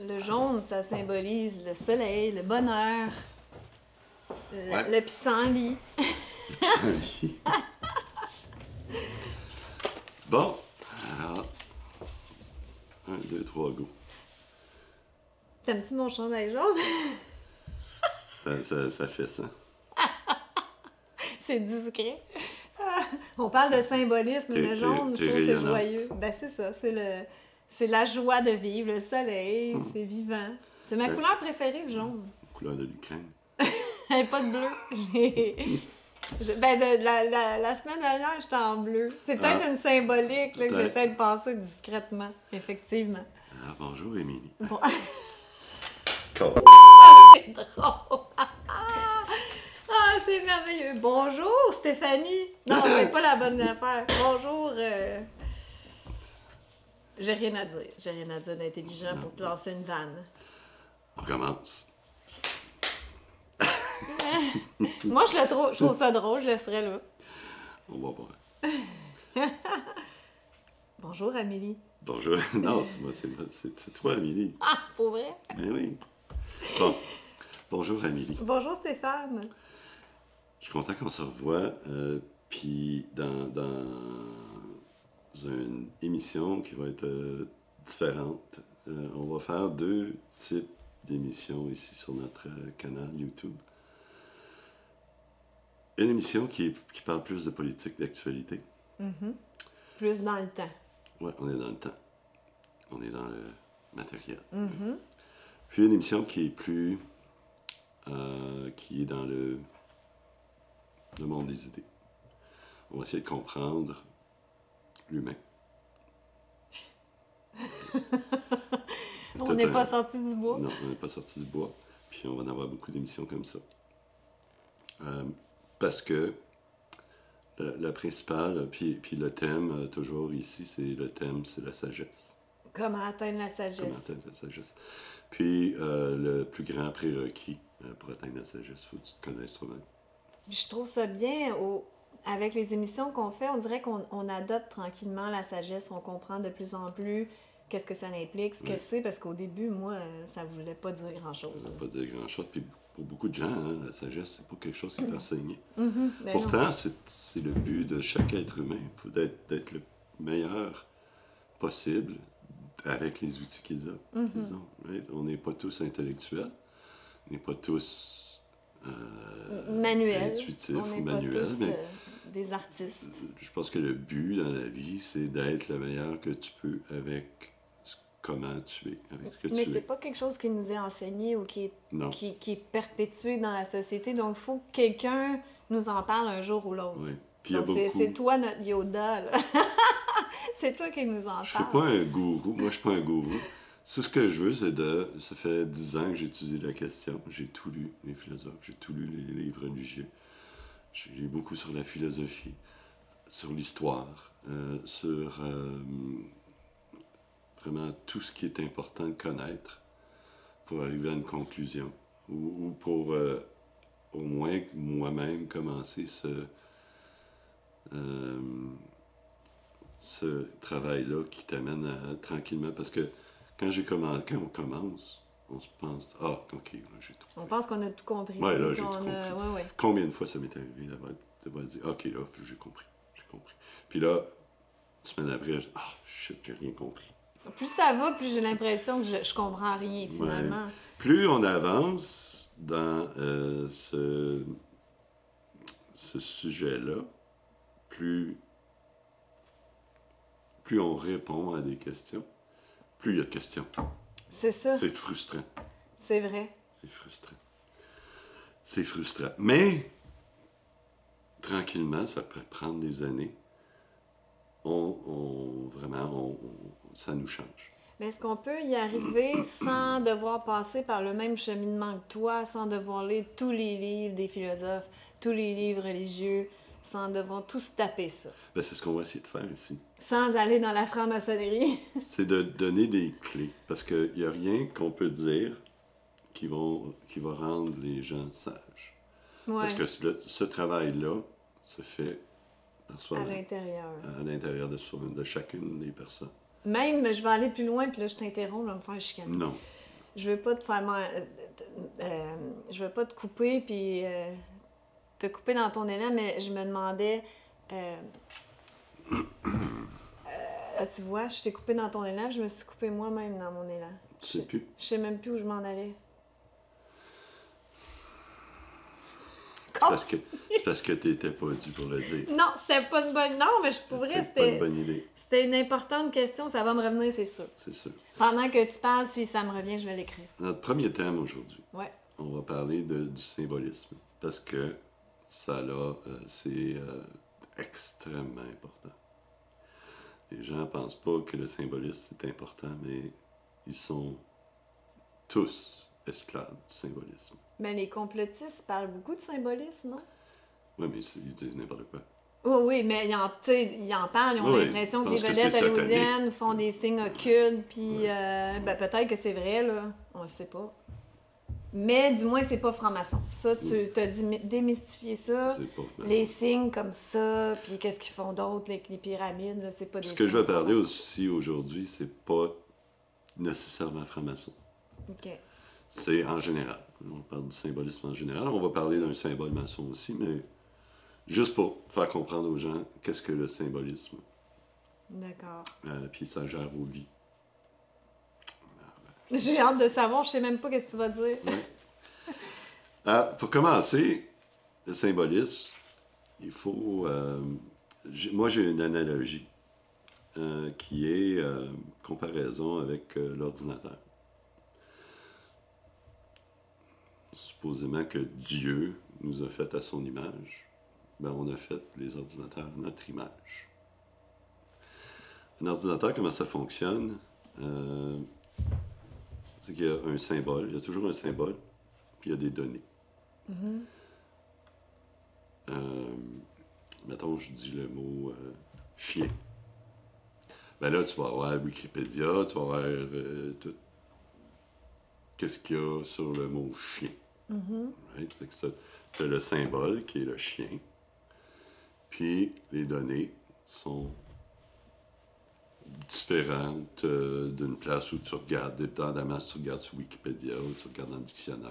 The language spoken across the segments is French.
le jaune, ça symbolise le soleil, le bonheur, le pissenlit. Pissenlit. Bon, alors, 1, 2, 3, go. T'aimes-tu mon chandail jaune? Ça fait ça. C'est discret. On parle de symbolisme, le jaune, je trouve que c'est joyeux. Ben c'est ça, c'est la joie de vivre, le soleil, c'est vivant. C'est ma couleur préférée, le jaune. Couleur de l'Ukraine. Pas de bleu. La semaine dernière, j'étais en bleu. C'est peut-être une symbolique là, que j'essaie de passer discrètement, effectivement. Ah, bonjour, Émilie. Bon. Cool. C'est drôle. Ah, c'est merveilleux. Bonjour, Stéphanie. Non, c'est pas la bonne affaire. Bonjour. J'ai rien à dire. J'ai rien à dire d'intelligent pour te lancer une vanne. On commence. Moi, je trouve ça drôle, je laisserai là. On va voir. Bonjour, Amélie. Bonjour. Non, c'est toi, Amélie. Ah, pour vrai? Ben oui. Bon. Bonjour, Amélie. Bonjour, Stéphane. Je suis content qu'on se revoie. Puis dans une émission qui va être différente, on va faire 2 types d'émissions ici sur notre canal YouTube. Une émission qui parle plus de politique, d'actualité. Mm-hmm. Plus dans le temps. Oui, on est dans le temps. On est dans le matériel. Mm-hmm. Puis une émission qui est plus... qui est dans le monde des idées. On va essayer de comprendre l'humain. On n'est pas sorti du bois. Non, on n'est pas sorti du bois. Puis on va en avoir beaucoup d'émissions comme ça. Parce que la principale, puis le thème, toujours ici, c'est la sagesse. Comment atteindre la sagesse. Comment atteindre la sagesse. Puis le plus grand prérequis pour atteindre la sagesse, il faut que tu te connaisses toi-même. Je trouve ça bien, avec les émissions qu'on fait, on dirait qu'on adopte tranquillement la sagesse, on comprend de plus en plus qu'est-ce que ça implique, ce que c'est, parce qu'au début, moi, ça voulait pas dire grand-chose. Ça ne voulait pas dire grand-chose, puis pour beaucoup de gens, la sagesse, c'est pas quelque chose qui est enseigné. Mm-hmm. Pourtant, c'est le but de chaque être humain, d'être le meilleur possible avec les outils qu'ils ont. Right? On n'est pas tous intellectuels, on n'est pas tous intuitifs ou manuels. Pas tous, des artistes. Je pense que le but dans la vie, c'est d'être le meilleur que tu peux avec comment tu es, avec ce que tu es. Mais c'est pas quelque chose qui nous est enseigné ou qui est perpétué dans la société. Donc, il faut que quelqu'un nous en parle un jour ou l'autre. Oui. Puis donc, c'est toi notre Yoda, là. C'est toi qui nous en parle. Je suis pas un gourou. Moi, je suis pas un gourou. Tout ce que je veux, ça fait 10 ans que j'ai étudié la question. J'ai tout lu, les philosophes. J'ai tout lu, les livres religieux. J'ai lu beaucoup sur la philosophie, sur l'histoire, sur vraiment tout ce qui est important de connaître pour arriver à une conclusion. Ou pour, au moins, moi-même, commencer ce travail-là qui t'amène tranquillement. Parce que quand on commence, on se pense « Ah, OK, là, j'ai tout compris. » On pense qu'on a tout compris. Oui, là, j'ai tout compris. Ouais. Combien de fois ça m'est arrivé d'avoir dit « OK, là, j'ai compris. » Puis là, une semaine après, « Ah, shit, j'ai rien compris. » Plus ça va, plus j'ai l'impression que je comprends rien, finalement. Ouais. Plus on avance dans ce sujet-là, plus on répond à des questions, plus il y a de questions. C'est ça. C'est frustrant. C'est vrai. C'est frustrant. Mais, tranquillement, ça peut prendre des années. Ça nous change. Mais est-ce qu'on peut y arriver sans devoir passer par le même cheminement que toi, sans devoir lire tous les livres des philosophes, tous les livres religieux, sans devoir tous taper ça? Ben, c'est ce qu'on va essayer de faire ici. Sans aller dans la franc-maçonnerie. C'est de donner des clés. Parce qu'il n'y a rien qu'on peut dire qui va rendre les gens sages. Ouais. Parce que ce travail-là se fait par soi-même. À l'intérieur de soi-même, de chacune des personnes. Même, je vais aller plus loin, puis là, je t'interromps, je vais me faire chicaner. Non. je veux pas te faire... je veux pas te couper, puis te couper dans ton élan, mais je me demandais... tu vois, je t'ai coupé dans ton élan, je me suis coupé moi-même dans mon élan. Tu sais plus. Je sais même plus où je m'en allais. C'est parce que t'étais pas dû pour le dire. Non, c'était pas une bonne... Non, mais je pourrais, C'était pas une bonne idée. C'était une importante question, ça va me revenir, c'est sûr. C'est sûr. Pendant que tu parles, si ça me revient, je vais l'écrire. Notre premier thème aujourd'hui, Ouais. on va parler du symbolisme. Parce que ça, là, c'est extrêmement important. Les gens pensent pas que le symbolisme, c'est important, mais ils sont tous esclaves du symbolisme. Mais les complotistes parlent beaucoup de symbolisme, non? Oui, mais ils disent n'importe quoi. Oui, mais ils en parlent, ils ont l'impression que les vedettes hollywoodiennes font des signes occultes, puis peut-être que c'est vrai, là, on le sait pas. Mais du moins, c'est pas franc-maçon. Ça, tu t'as démystifié ça. C'est pas les signes comme ça, puis qu'est-ce qu'ils font d'autre, les pyramides, là, c'est pas des signes. Ce que je vais parler aussi aujourd'hui, c'est pas nécessairement franc-maçon. OK. C'est en général. On parle du symbolisme en général. On va parler d'un symbole maçon aussi, mais juste pour faire comprendre aux gens qu'est-ce que le symbolisme. D'accord. Puis ça gère vos vies. J'ai hâte de savoir, je sais même pas ce que tu vas dire. Ouais. Pour commencer, le symbolisme, il faut... moi, j'ai une analogie qui est comparaison avec l'ordinateur. Supposément que Dieu nous a fait à son image, ben on a fait les ordinateurs à notre image. Un ordinateur, comment ça fonctionne? C'est qu'il y a un symbole, il y a toujours un symbole, puis il y a des données. Mettons, je dis le mot chien. Ben là, tu vas avoir Wikipédia, tu vas avoir tout. Qu'est-ce qu'il y a sur le mot chien? Right? Fait que ça, tu as le symbole qui est le chien, puis les données sont différentes d'une place où tu regardes, dépendamment si tu regardes sur Wikipédia ou tu regardes dans le dictionnaire.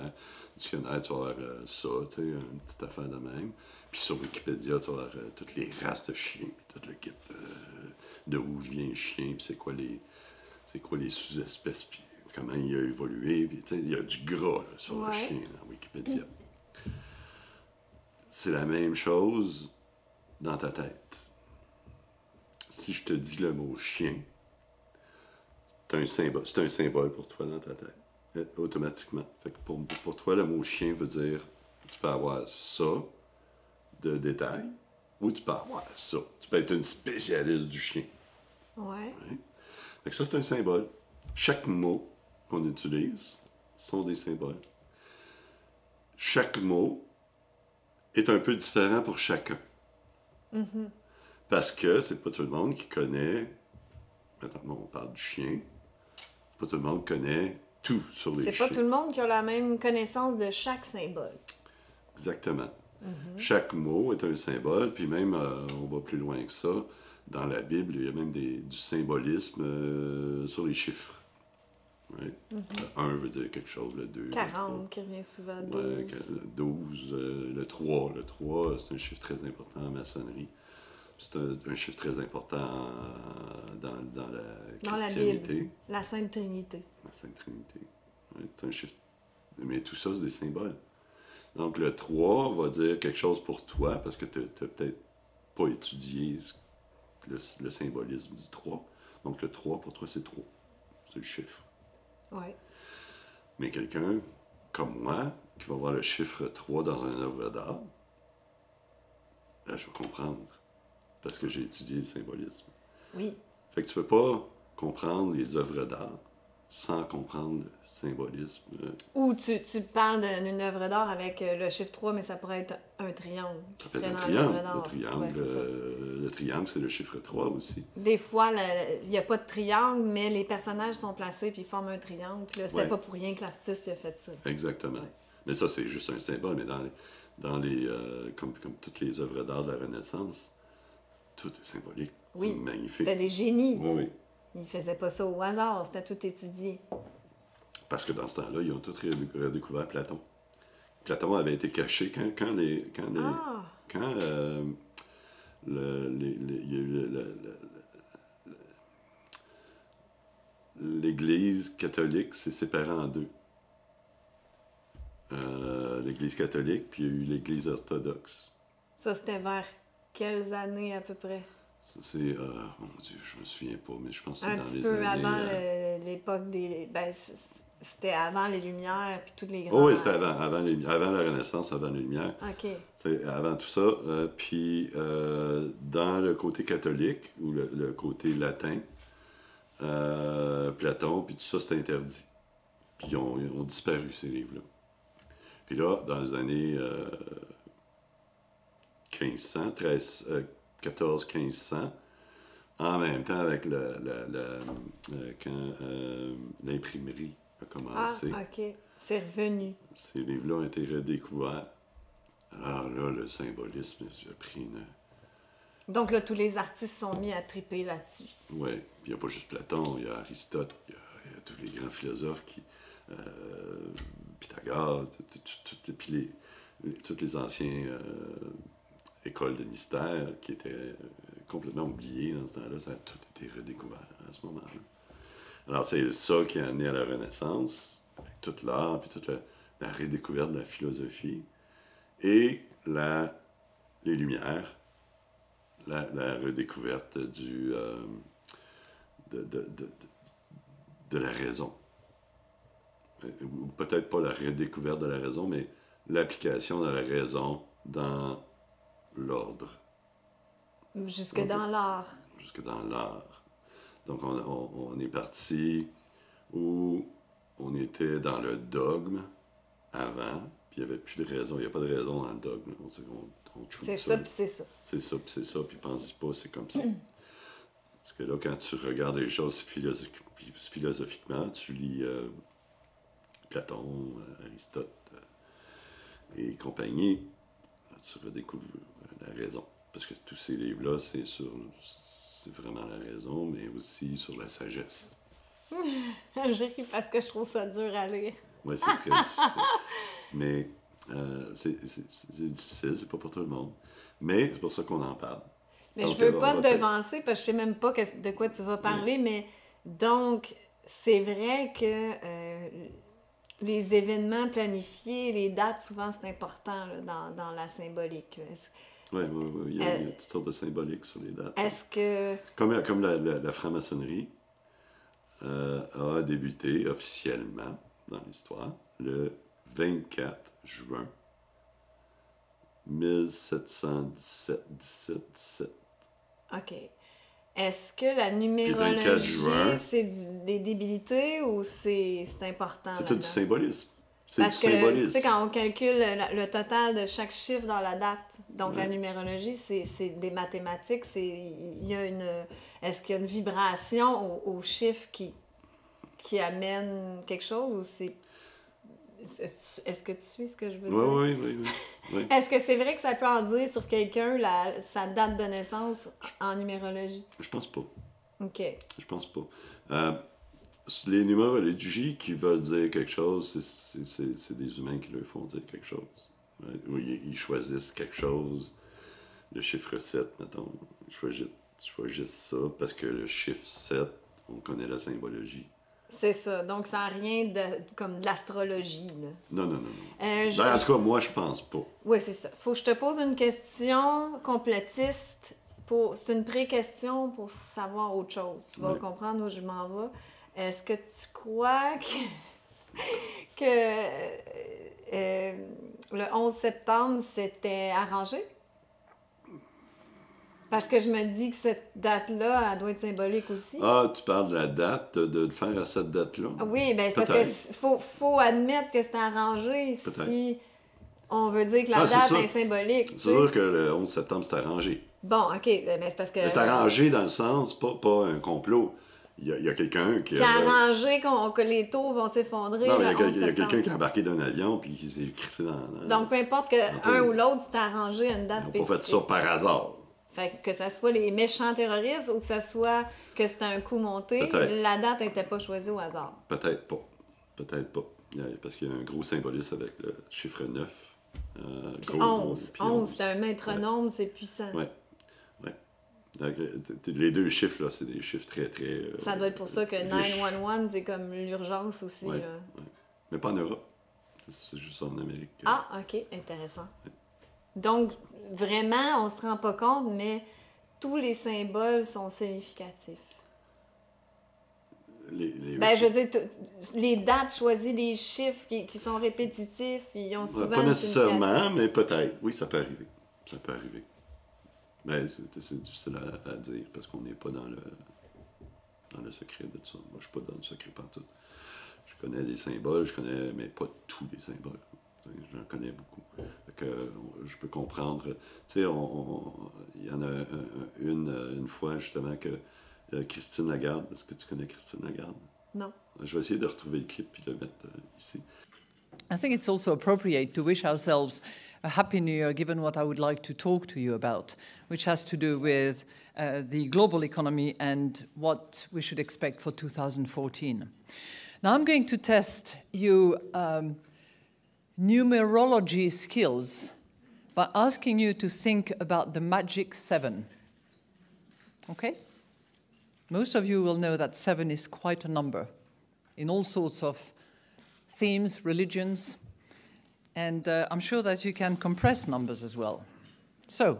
Le dictionnaire, tu vas avoir ça, tu sais, une petite affaire de même. Puis sur Wikipédia, tu vas avoir toutes les races de chiens, puis tout le kit de où vient le chien, puis c'est quoi les sous-espèces, puis comment il a évolué, puis il y a du gras là, sur le chien dans Wikipédia. C'est la même chose dans ta tête. Si je te dis le mot chien, c'est un symbole pour toi dans ta tête, automatiquement. Fait que pour toi, le mot chien veut dire, tu peux avoir ça de détail, ou tu peux avoir ça. Tu peux être une spécialiste du chien. Ouais. Fait que ça, c'est un symbole. Chaque mot qu'on utilise sont des symboles. Chaque mot est un peu différent pour chacun. Parce que c'est pas tout le monde qui connaît... Attends, on parle du chien. Pas tout le monde connaît tout sur les chiens. C'est pas tout le monde qui a la même connaissance de chaque symbole. Exactement. Chaque mot est un symbole, puis même, on va plus loin que ça. Dans la Bible, il y a même du symbolisme sur les chiffres. Ouais. Le 1 veut dire quelque chose, le 2... 40 qui revient souvent, 12. Ouais, 12, le 3. Le 3, c'est un chiffre très important en maçonnerie. C'est un chiffre très important dans la christianité. La Bible, la Sainte Trinité. La Sainte Trinité. Ouais, c'est un chiffre... Mais tout ça, c'est des symboles. Donc, le 3 va dire quelque chose pour toi, parce que tu n'as peut-être pas étudié le symbolisme du 3. Donc, le 3, pour toi, c'est 3. C'est le chiffre. Ouais. Mais quelqu'un comme moi, qui va voir le chiffre 3 dans une œuvre d'art, là, je vais comprendre. Parce que j'ai étudié le symbolisme. Oui. Fait que tu peux pas comprendre les œuvres d'art sans comprendre le symbolisme. Ou tu parles d'une œuvre d'art avec le chiffre 3, mais ça pourrait être un triangle. Ça peut être un triangle. Le triangle, c'est le chiffre 3 aussi. Des fois, il n'y a pas de triangle, mais les personnages sont placés puis ils forment un triangle. Puis là, c'était pas pour rien que l'artiste a fait ça. Exactement. Ouais. Mais ça, c'est juste un symbole. Mais comme toutes les œuvres d'art de la Renaissance, tout est symbolique. Oui, c'est magnifique. C'était des génies. Oui. Ils ne faisaient pas ça au hasard, c'était tout étudié. Parce que dans ce temps-là, ils ont tous redécouvert Platon. Platon avait été caché quand il y a eu l'Église catholique s'est séparée en deux. L'Église catholique, puis il y a eu l'Église orthodoxe. Ça, c'était vers quelles années à peu près? C'est, mon Dieu, je me souviens pas, mais je pense que c'est Un dans petit les peu années... avant l'époque des... Ben, c'était avant les Lumières, puis toutes les grands... Oh oui, c'était avant la Renaissance, avant les Lumières. OK. C'est avant tout ça. Puis dans le côté catholique, ou le côté latin, Platon, puis tout ça, c'était interdit. Puis ils ont disparu, ces livres-là. Puis là, dans les années 1500, 1400-1500, en même temps avec quand l'imprimerie a commencé. Ah, OK. C'est revenu. Ces livres-là ont été redécouverts. Alors là, le symbolisme a pris une... Donc là, tous les artistes sont mis à triper là-dessus. Oui, puis il n'y a pas juste Platon, il y a Aristote, il y a tous les grands philosophes qui... Pythagore, puis toutes les anciennes écoles de mystère qui étaient complètement oubliées dans ce temps-là, ça a tout été redécouvert à ce moment-là. Alors c'est ça qui a amené à la Renaissance, avec tout l'art, puis toute la redécouverte de la philosophie, et les Lumières, la redécouverte de la raison. Ou peut-être pas la redécouverte de la raison, mais l'application de la raison dans l'ordre. Jusque dans l'art. Jusque dans l'art. Donc on est parti où on était dans le dogme avant, puis il n'y avait plus de raison. Il n'y a pas de raison dans le dogme. C'est ça, puis c'est ça. C'est ça, puis c'est ça, puis pense pas, c'est comme ça. Parce que là, quand tu regardes les choses philosophiquement, tu lis Platon, Aristote et compagnie, tu redécouvres la raison. Parce que tous ces livres-là, c'est vraiment la raison, mais aussi sur la sagesse. J'ai ri parce que je trouve ça dur à lire. Oui, c'est très difficile. Mais c'est difficile, c'est pas pour tout le monde. Mais c'est pour ça qu'on en parle. Mais donc, je veux pas te devancer parce que je sais même pas de quoi tu vas parler, oui. Mais donc, c'est vrai que les événements planifiés, les dates, souvent, c'est important là, dans la symbolique. Oui, il y a toutes sortes de symboliques sur les dates. Est-ce que... Comme la franc-maçonnerie a débuté officiellement dans l'histoire le 24 juin 1717. OK. Est-ce que la numérologie, c'est des débilités ou c'est important? C'est tout du symbolisme. C'est Parce du symbolisme. Tu sais, quand on calcule le total de chaque chiffre dans la date, donc la numérologie, c'est des mathématiques, est-ce qu'il y a une vibration au chiffre qui amène quelque chose ou c'est... Est-ce que tu suis ce que je veux dire? Oui. Est-ce que c'est vrai que ça peut en dire sur quelqu'un sa date de naissance en numérologie? Je pense pas. OK. Je pense pas. Les numérologies qui veulent dire quelque chose, c'est des humains qui leur font dire quelque chose. Oui, ils choisissent quelque chose. Le chiffre 7, mettons. Ils choisissent ça parce que le chiffre 7, on connaît la symbologie. C'est ça. Donc, ça n'a rien comme de l'astrologie, là. Non. En tout cas, moi, je pense pas. Oui, c'est ça. Faut que je te pose une question complotiste. C'est une pré-question pour savoir autre chose. Tu vas comprendre où je m'en vais. Est-ce que tu crois que le 11 septembre, c'était arrangé? Parce que je me dis que cette date-là, elle doit être symbolique aussi. Ah, tu parles de la date, de le faire à cette date-là? Oui, bien, c'est parce qu'il faut admettre que c'est arrangé si on veut dire que la date est symbolique. C'est sûr que le 11 septembre, c'est arrangé. Bon, OK, mais c'est parce que... Mais c'est arrangé dans le sens, pas un complot. Il y a quelqu'un qui... Qui a arrangé que les tours vont s'effondrer. Non, mais il y a quelqu'un qui a embarqué d'un avion puis qui s'est crissé dans... Donc, peu importe qu'un ou l'autre s'est arrangé à une date spécifique. Ils n'ont pas fait ça par hasard. Fait que ça soit les méchants terroristes ou que ça soit que c'était un coup monté, la date n'était pas choisie au hasard. Peut-être pas. Peut-être pas. Parce qu'il y a un gros symbolisme avec le chiffre 9. Puis 11. 11, c'est un maître-nombre, c'est puissant. Oui. Ouais. Donc, les deux chiffres, là, c'est des chiffres très, très... ça doit être pour ça que 911, c'est comme l'urgence aussi. Ouais, là. ouais. Mais pas en Europe. C'est juste en Amérique. Ah, OK, intéressant. Ouais. Donc, vraiment, on ne se rend pas compte, mais tous les symboles sont significatifs. Je veux dire, les dates choisies, les chiffres qui sont répétitifs, ils ont souvent pas nécessairement, mais peut-être. Oui, ça peut arriver. Ça peut arriver. Mais c'est difficile à dire parce qu'on n'est pas dans le secret de tout ça. Moi, je ne suis pas dans le secret partout. Je connais les symboles, mais pas tous les symboles. J'en connais beaucoup. Je peux comprendre. Tu sais, il y en a une fois, justement, que Christine Lagarde. Est-ce que tu connais Christine Lagarde? Non. Je vais essayer de retrouver le clip et le mettre ici. I think it's also appropriate to wish ourselves a happy new year, given what I would like to talk to you about, which has to do with the global economy and what we should expect for 2014. Now, I'm going to test you numerology skills by asking you to think about the magic 7. Okay? Most of you will know that 7 is quite a number in all sorts of themes, religions, and I'm sure that you can compress numbers as well. So,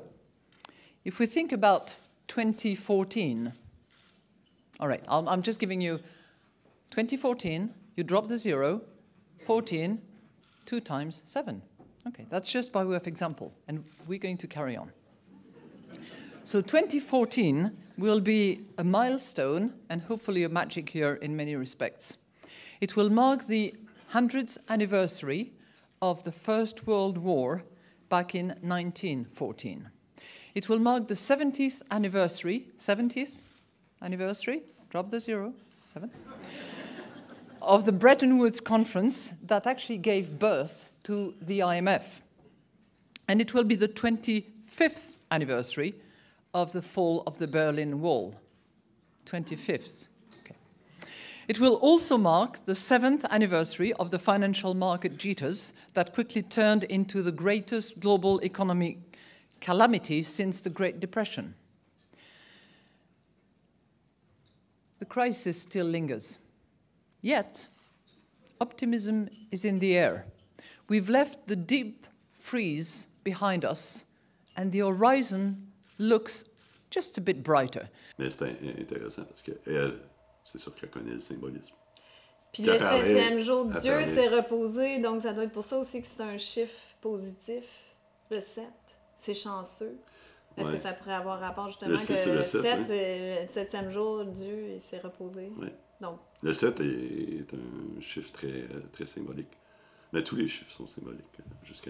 if we think about 2014, all right, I'm just giving you 2014, you drop the 0, 14, 2 times 7. Okay, that's just by way of example, and we're going to carry on. So 2014 will be a milestone and hopefully a magic year in many respects. It will mark the 100th anniversary of the First World War back in 1914. It will mark the 70th anniversary, drop the 0, 7, of the Bretton Woods Conference that actually gave birth to the IMF. And it will be the 25th anniversary of the fall of the Berlin Wall, 25th. Okay. It will also mark the 7th anniversary of the financial market jitters that quickly turned into the greatest global economic calamity since the Great Depression. The crisis still lingers. Yet, optimism is in the air. We've left the deep freeze behind us, and the horizon looks just a bit brighter. Mais c'est intéressant parce qu'elle, c'est sûr qu'elle connaît le symbolisme. Puis le 7e jour, Dieu s'est reposé, donc ça doit être pour ça aussi que c'est un chiffre positif, le 7. C'est chanceux. Est-ce que ça pourrait avoir rapport justement que le 7, c'est le 7e jour, Dieu il s'est reposé? Oui. Donc, le 7 est un chiffre très, très symbolique. Mais tous les chiffres sont symboliques jusqu'à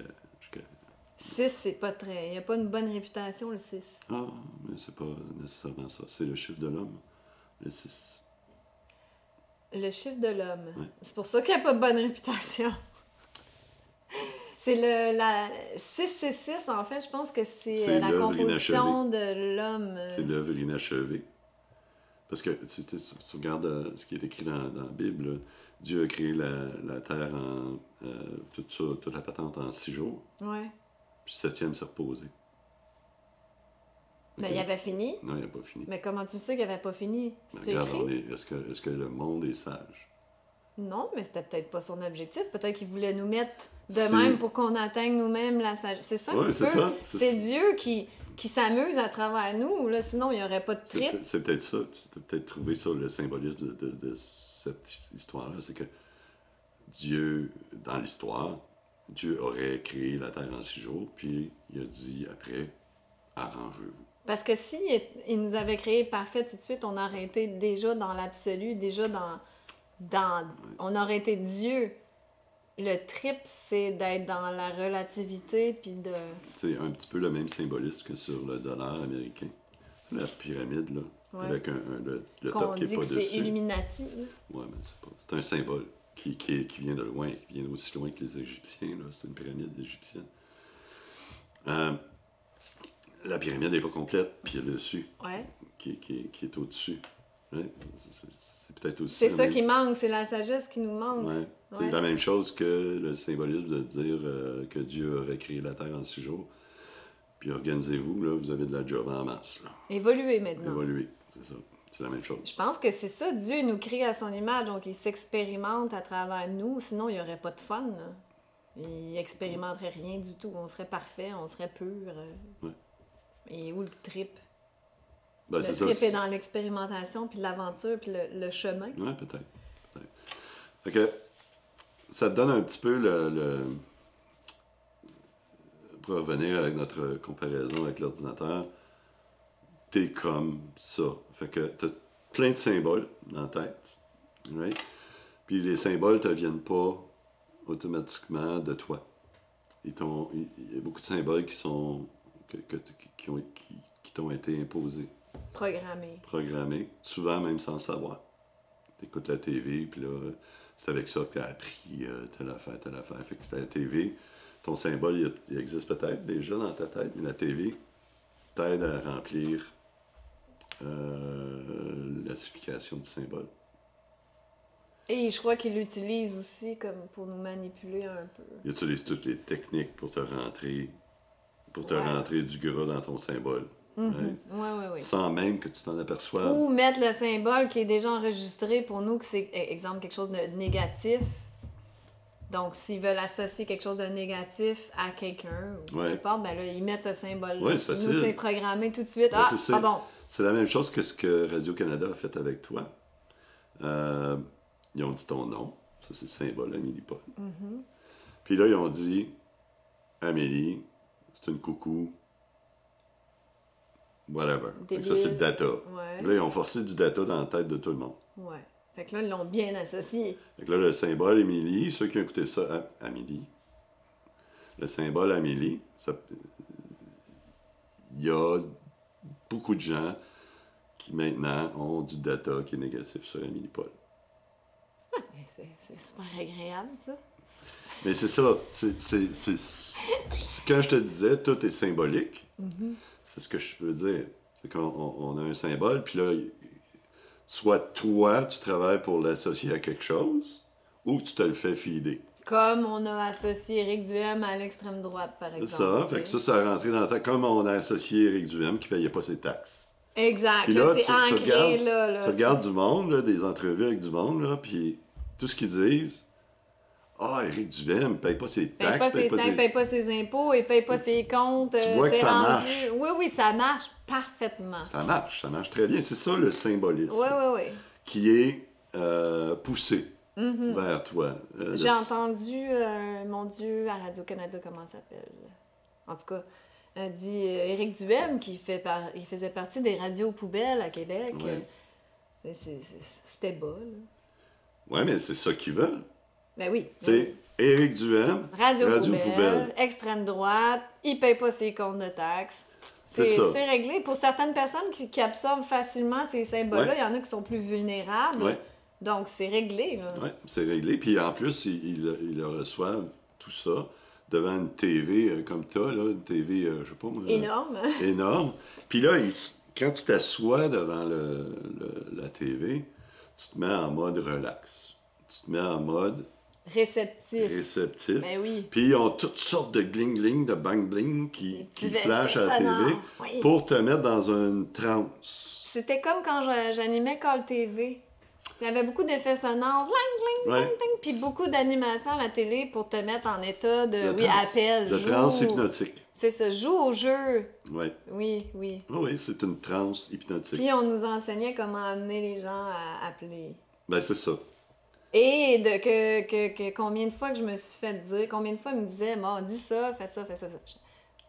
6, c'est pas très... Il n'y a pas une bonne réputation, le 6. Ah, mais c'est pas nécessairement ça. C'est le chiffre de l'homme, le 6. Le chiffre de l'homme. Oui. C'est pour ça qu'il n'y a pas de bonne réputation. C'est la 666, en fait, je pense que c'est la composition de l'homme. C'est l'œuvre inachevée. Parce que tu regardes ce qui est écrit dans la Bible, là, Dieu a créé la terre, toute la patente en 6 jours. Ouais. Puis le 7e s'est reposé. Mais il avait fini? Non, il n'a pas fini. Mais comment tu sais qu'il n'avait pas fini? Regarde, est-ce que le monde est sage? Non, mais c'était peut-être pas son objectif. Peut-être qu'il voulait nous mettre de même pour qu'on atteigne nous-mêmes la sagesse. C'est ça un petit peu. C'est Dieu qui s'amuse à travers nous. Là, sinon, il n'y aurait pas de trip. C'est peut-être ça. Tu as peut-être trouvé ça, le symbolisme de cette histoire-là. C'est que Dieu, dans l'histoire, Dieu aurait créé la terre en 6 jours, puis il a dit après, arrangez-vous. Parce que si il nous avait créé parfait tout de suite, on aurait été déjà dans l'absolu, déjà on aurait été Dieu. Le trip, c'est d'être dans la relativité, puis de... C'est un petit peu le même symbolisme que sur le dollar américain. La pyramide, là, avec le top qui n'est pas dessus. Qu'on dit que c'est Illuminati. Oui, mais c'est un symbole qui vient de loin, qui vient aussi loin que les Égyptiens. Là. C'est une pyramide égyptienne. La pyramide n'est pas complète, puis il y a le dessus qui est au-dessus. Ouais, c'est peut-être aussi... C'est la ça même- qui manque, c'est la sagesse qui nous manque. Ouais. C'est Ouais. la même chose que le symbolisme de dire que Dieu aurait créé la Terre en 6 jours. Puis organisez-vous, là, vous avez de la job en masse. Là. Évoluer maintenant. Évoluer, c'est ça. C'est la même chose. Je pense que c'est ça, Dieu nous crée à son image, donc il s'expérimente à travers nous, sinon il n'y aurait pas de fun. Là. Il expérimenterait rien du tout, on serait parfait, on serait pur. Ouais. Et où le trip? Ben, Le c'est trip ça. est dans l'expérimentation, puis l'aventure, puis le chemin. Oui, peut-être. Fait que ça te donne un petit peu pour revenir avec notre comparaison avec l'ordinateur, t'es comme ça. Fait que t'as plein de symboles dans la tête. Right? Puis les symboles ne te viennent pas automatiquement de toi. Il y a beaucoup de symboles qui t'ont été imposés, programmés, souvent même sans le savoir. Tu écoutes la TV, puis là, c'est avec ça que tu as appris telle affaire, telle affaire. Fait que la TV, ton symbole, il existe peut-être déjà dans ta tête, mais la TV t'aide à remplir la signification du symbole. Et je crois qu'il l'utilise aussi comme pour nous manipuler un peu. Il utilise toutes les techniques pour te rentrer, Ouais. rentrer du gras dans ton symbole. Right? Oui. Sans même que tu t'en aperçoives. Ou mettre le symbole qui est déjà enregistré pour nous, que c'est, exemple, quelque chose de négatif. Donc, s'ils veulent associer quelque chose de négatif à quelqu'un, ou peu Ouais. importe, ben là, ils mettent ce symbole-là. Ouais, c'est Puis facile. nous, c'est programmé tout de suite. Ben, c'est ça. Bon. C'est la même chose que ce que Radio-Canada a fait avec toi. Ils ont dit ton nom. Ça, c'est le symbole, Amélie Paul. Puis là, ils ont dit Amélie, c'est une coucou. Whatever. Fait que ça, c'est le data. Ouais. Là, ils ont forcé du data dans la tête de tout le monde. Ouais. Fait que là, ils l'ont bien associé. Fait que là, le symbole Émilie, ceux qui ont écouté ça, Amélie, le symbole Amélie, il y a beaucoup de gens qui maintenant ont du data qui est négatif sur Amélie Paul. Ah, mais c'est super agréable, ça. Mais c'est ça, quand je te disais, tout est symbolique, c'est ce que je veux dire. C'est qu'on a un symbole, puis là, soit toi, tu travailles pour l'associer à quelque chose, ou tu te le fais fider. Comme on a associé Éric Duhem à l'extrême droite, par C'est exemple. ça, fait que ça a rentré dans la tête. Comme on a associé Éric Duhem qui ne payait pas ses taxes. Exact. Puis Là, là, c'est ancré, là. tu regardes du monde, là, des entrevues avec du monde, là, puis tout ce qu'ils disent, Éric Duhem ne paye pas ses Paye taxes, pas ses taxes, paye pas ses impôts, il paye pas ses comptes. Tu vois que c'est ça rendu- marche. Oui, ça marche parfaitement. Ça marche très bien. C'est ça le symbolisme Oui. qui est poussé vers toi. J'ai entendu, mon Dieu, à Radio-Canada, comment ça s'appelle? En tout cas, elle dit Éric Duhem, il faisait partie des radios poubelles à Québec. Ouais. C'était bas, là. Oui, mais c'est ça qu'ils veulent. Ben oui. C'est Éric Duhem, Radio Poubelle. poubelle, extrême droite, il paye pas ses comptes de taxes. C'est ça. C'est réglé. Pour certaines personnes qui absorbent facilement ces symboles-là, il y en a qui sont plus vulnérables. Ouais. Donc, c'est réglé, là. Oui, c'est réglé. Puis en plus, ils le reçoivent, tout ça, devant une TV comme t'as, là, une TV, je sais pas moi. Énorme. Énorme. Puis là, quand tu t'assois devant la TV, tu te mets en mode relax. Tu te mets en mode réceptif. Ben oui. Puis ils ont toutes sortes de gling-gling, de bang-bling qui petits flashent à la effets TV sonores. Oui. pour te mettre dans une transe. C'était comme quand j'animais Call TV. Il y avait beaucoup d'effets sonores, gling, gling, Ouais. gling, gling, puis beaucoup d'animations à la télé pour te mettre en état de, transe. appel, De joue. transe hypnotique. C'est ça, joue au jeu. Ouais. Oui. Oui, c'est une transe hypnotique. Puis on nous enseignait comment amener les gens à appeler. Ben, c'est ça. Et que combien de fois que je me suis fait dire, combien de fois ils me disaient, bon, dis ça, fais ça.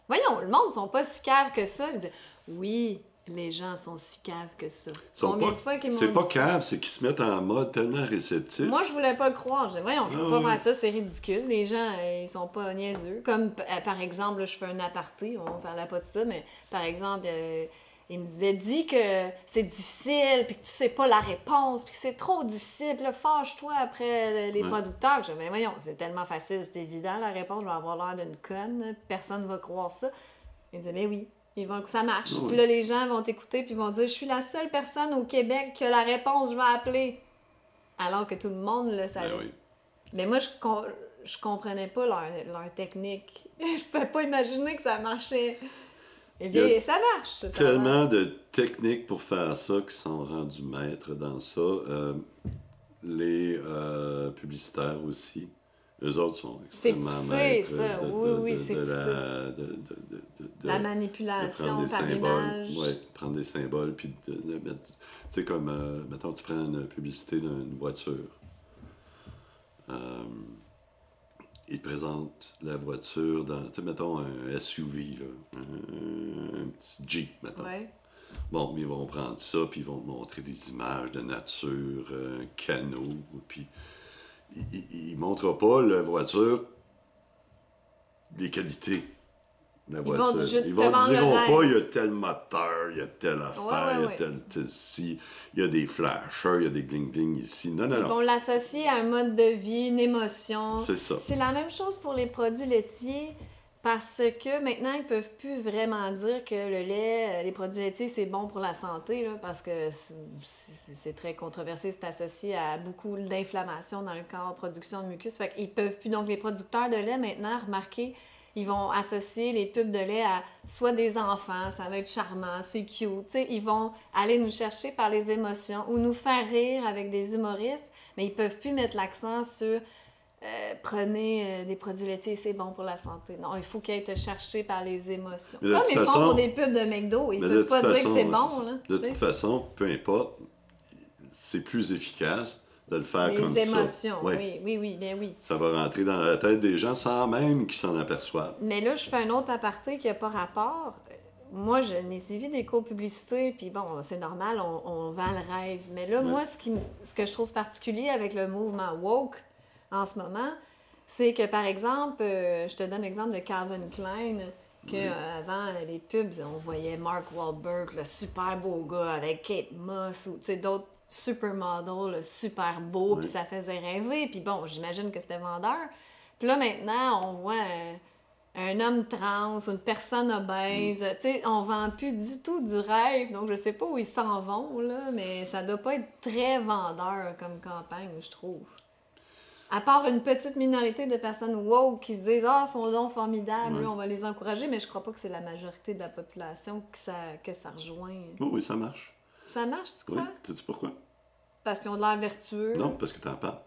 Voyons, le monde ne sont pas si caves que ça. Ils me disaient, oui, les gens sont si caves que ça. Combien de fois qu'ils m'ont C'est pas dit cave, c'est qu'ils se mettent en mode tellement réceptif. Moi, je voulais pas le croire. Je disais, voyons, je peux Ah pas oui. faire ça, c'est ridicule. Les gens, ils sont pas niaiseux. Comme, par exemple, là, je fais un aparté, on parlait pas de ça, mais par exemple, il me disait, dis que c'est difficile, puis que tu sais pas la réponse, puis que c'est trop difficile, puis là, fâche-toi après les Ouais. producteurs. Je disais, mais voyons, c'est tellement facile, c'est évident la réponse, je vais avoir l'air d'une conne, personne va croire ça. Il me disait, mais oui. Ça marche. Oui. Puis là, les gens vont t'écouter puis vont dire « Je suis la seule personne au Québec qui a la réponse, je vais appeler. » Alors que tout le monde le savait. Oui. Mais moi, je comprenais pas leur technique. Je pouvais pas imaginer que ça marchait. Eh bien, Il y a ça marche. Ça Tellement marche. de techniques pour faire ça qui sont rendus maîtres dans ça. Les publicitaires aussi. Eux autres sont C'est extrêmement poussé, maîtres ça. Oui, c'est poussé. La de manipulation prendre des par symboles. image. Oui, prendre des symboles, puis de mettre... Tu sais, comme, mettons, tu prends une publicité d'une voiture. Ils te présentent la voiture dans, tu sais, mettons, un SUV, là, un petit Jeep, mettons. Ouais. Bon, ils vont prendre ça, puis ils vont te montrer des images de nature, un canot, puis ils ne montreront pas la voiture, les qualités de la voiture. Ils vont te diront pas, il y a tel moteur, il y a telle affaire, il y a tel ci, il y a des flashers, il y a des gling-gling ici. Non, non, Ils non. vont l'associer à un mode de vie, une émotion. C'est ça. C'est la même chose pour les produits laitiers parce que maintenant, ils peuvent plus vraiment dire que le lait, les produits laitiers, c'est bon pour la santé, là, parce que c'est très controversé, c'est associé à beaucoup d'inflammation dans le corps, production de mucus. Fait qu'ils peuvent plus. Donc, les producteurs de lait, maintenant, remarquez, ils vont associer les pubs de lait à soit des enfants, ça va être charmant, c'est cute. T'sais, ils vont aller nous chercher par les émotions ou nous faire rire avec des humoristes, mais ils peuvent plus mettre l'accent sur prenez des produits laitiers, c'est bon pour la santé. Non, il faut qu'ils aient été cherchés par les émotions. Mais de Comme toute ils font façon- pour des pubs de McDo, ils Mais peuvent pas dire que c'est ouais, bon. ça. Là, De t'sais. toute façon, peu importe, c'est plus efficace de le faire comme Les ça. émotions, Ouais. oui, bien oui. Ça va rentrer dans la tête des gens sans même qu'ils s'en aperçoivent. Mais là, je fais un autre aparté qui n'a pas rapport. Moi, je n'ai suivi des cours publicité, puis bon, c'est normal, on vend le rêve. Mais là, moi, ce que je trouve particulier avec le mouvement woke en ce moment, c'est que, par exemple, je te donne l'exemple de Calvin Klein, que avant les pubs, on voyait Mark Wahlberg, le super beau gars, avec Kate Moss, ou d'autres supermodels, le super beau, puis ça faisait rêver. Puis bon, j'imagine que c'était vendeur. Puis là, maintenant, on voit un homme trans, une personne obèse. Tu sais, on vend plus du tout du rêve. Donc, je sais pas où ils s'en vont, là, mais ça doit pas être très vendeur comme campagne, je trouve. À part une petite minorité de personnes woke qui se disent « Ah, son don formidable, on va les encourager », mais je crois pas que c'est la majorité de la population que ça rejoint. Oh, oui, ça marche. Ça marche, tu crois? Oui. Sais-tu pourquoi? Parce qu'ils ont de l'air vertueux. Non, parce que t'en parles.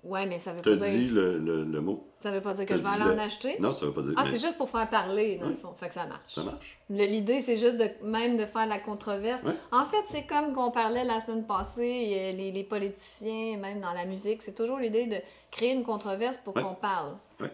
Ouais, mais ça veut T'as pas dit dire... le mot. Ça veut pas dire que T'as je vais dit aller en acheter? Non, ça veut pas dire. Ah, mais c'est juste pour faire parler, dans le fond. Fait que ça marche. ça marche. L'idée, c'est juste même de faire la controverse. Ouais. En fait, c'est comme qu'on parlait la semaine passée, les politiciens, même dans la musique, c'est toujours l'idée de créer une controverse pour qu'on parle. Ouais.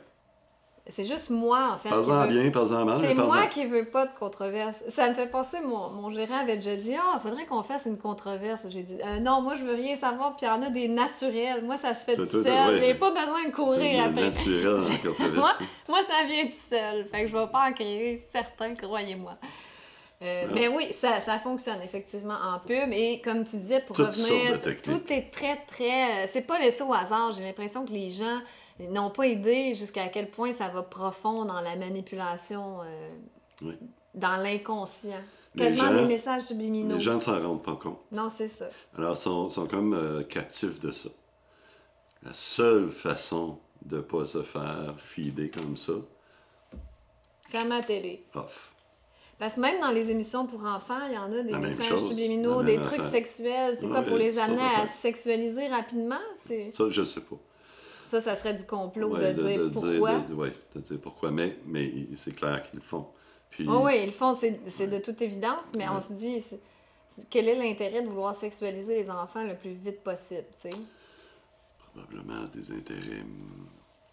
C'est juste moi, en fait. Parle-en bien, parle-en mal. C'est mais parle-en. moi qui veux pas de controverse. Ça me fait penser, mon gérant avait déjà dit « Ah, faudrait qu'on fasse une controverse. » J'ai dit « Non, moi, je veux rien savoir, puis il y en a des naturels. Moi, ça se fait tout seul. J'ai pas besoin de courir après. » Naturel dans la controverse. moi, ça vient tout seul. Fait que je vais pas en créer certains, croyez-moi. Mais oui, ça fonctionne effectivement en pub. Et comme tu disais, pour Toutes revenir, sortes de techniques. tout est très, très... C'est pas laissé au hasard. J'ai l'impression que les gens n'ont pas idée jusqu'à quel point ça va profond dans la manipulation, dans l'inconscient. Quasiment des messages subliminaux. Les gens ne s'en rendent pas compte. Non, c'est ça. Alors, ils sont comme captifs de ça. La seule façon de ne pas se faire fider comme ça, Comme à la télé. off. Parce que même dans les émissions pour enfants, il y en a des La même messages chose, subliminaux, la des même trucs affaire. sexuels. C'est quoi, Ouais, pour les ça amener va à faire. se sexualiser rapidement? Ça, je sais pas. Ça serait du complot Ouais, de dire pourquoi. De dire pourquoi, mais c'est clair qu'ils le font. Puis, Oh, oui, ils le font, c'est de toute évidence, mais on se dit, quel est l'intérêt de vouloir sexualiser les enfants le plus vite possible, tu sais? probablement des intérêts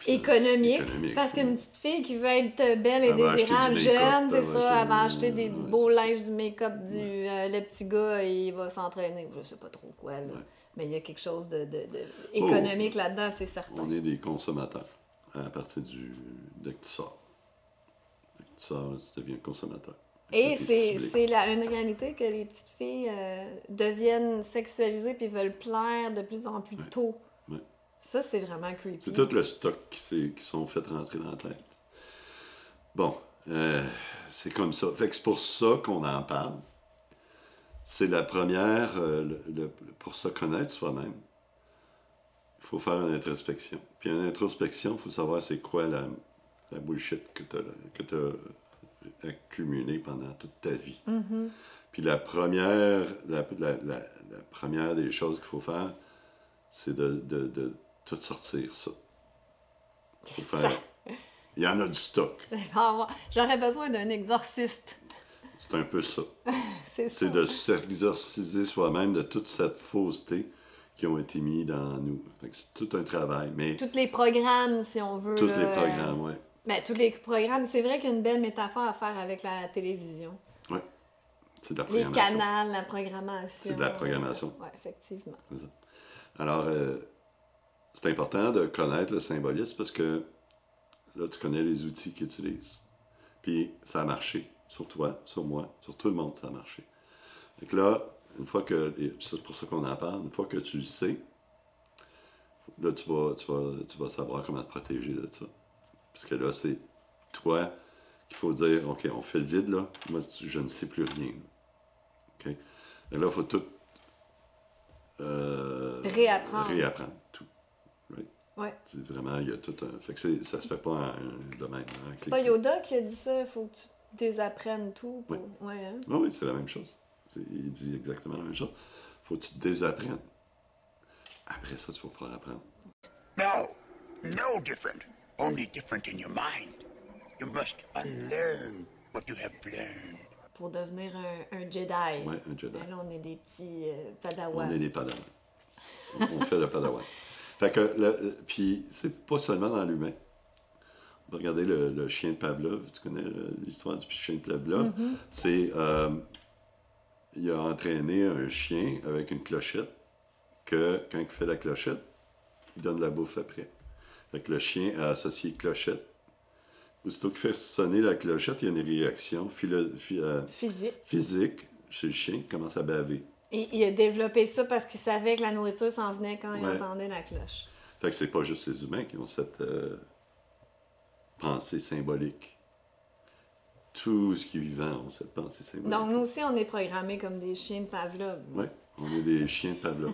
Économique, parce oui. qu'une petite fille qui veut être belle et Elle va acheter désirable, du make-up, jeune, c'est elle va ça, elle va acheter acheter du- du ouais, beau c'est linge, du make-up, le petit gars, il va s'entraîner, je sais pas trop quoi, là. Ouais. Mais il y a quelque chose de économique là-dedans, c'est certain. On est des consommateurs à partir dès que tu sors. Dès que tu sors, tu deviens consommateur. Et T'es c'est ciblé. une réalité que les petites filles deviennent sexualisées puis veulent plaire de plus en plus tôt. Ouais. Ça, c'est vraiment creepy. C'est tout le stock qui sont fait rentrer dans la tête. Bon, C'est comme ça. Fait que c'est pour ça qu'on en parle. C'est la première, pour se connaître soi-même, il faut faire une introspection. Puis une introspection, il faut savoir c'est quoi la bullshit que tu as accumulée pendant toute ta vie. Mm-hmm. Puis la première des choses qu'il faut faire, c'est de tout sortir, ça. Faut Ça. faire. Il y en a du stock. J'aurais besoin d'un exorciste. C'est un peu ça. C'est ça. C'est de s'exorciser soi-même de toute cette fausseté qui ont été mis dans nous. Fait que c'est tout un travail. Mais Tous les programmes, si on veut. tous là, les programmes, oui. Ben, tous les programmes. C'est vrai qu'il y a une belle métaphore à faire avec la télévision. Oui. C'est de la Les programmation. canals, la programmation. C'est de la programmation. Oui, effectivement. C'est ça. Alors, c'est important de connaître le symbolisme parce que là, tu connais les outils qu'ils utilisent. Puis, ça a marché. Sur toi, sur moi, sur tout le monde, ça a marché. Donc là, une fois que... et c'est pour ça qu'on en parle. Une fois que tu le sais, là, tu vas savoir comment te protéger de ça. Parce que là, c'est toi qu'il faut dire, OK, on fait le vide, là. Moi, je ne sais plus rien. OK? Et là, il faut tout... Réapprendre. tout. Right? Ouais. C'est vraiment, il y a tout un... Fait que ça se fait pas en domaine. Hein, C'est pas Yoda qui a dit ça, il faut que tu désapprennes tout. Pour... Oui. Ouais, hein? Oui, c'est la même chose. Il dit exactement la même chose. Faut que tu te désapprennes. Après ça, tu vas pouvoir apprendre. No different. Only different in your mind. You must unlearn what you have learned. Pour devenir un Jedi. Oui, un Jedi. Ben là, on est des petits padawans. On est des padawans. On fait le padawan. Fait que, puis, c'est pas seulement dans l'humain. On va regarder le chien de Pavlov. Tu connais l'histoire du chien de Pavlov? Mm-hmm. C'est... il a entraîné un chien avec une clochette que, quand il fait la clochette, il donne de la bouffe après. Fait que le chien a associé clochette. Aussitôt qu'il fait sonner la clochette, il y a une réaction physique chez le chien qui commence à baver. Et il a développé ça parce qu'il savait que la nourriture s'en venait quand il Ouais. entendait la cloche. Fait que c'est pas juste les humains qui ont cette pensée symbolique. Tout ce qui est vivant a cette pensée symbolique. Donc, nous aussi, on est programmés comme des chiens de Pavlov. Oui, on est des chiens de Pavlov.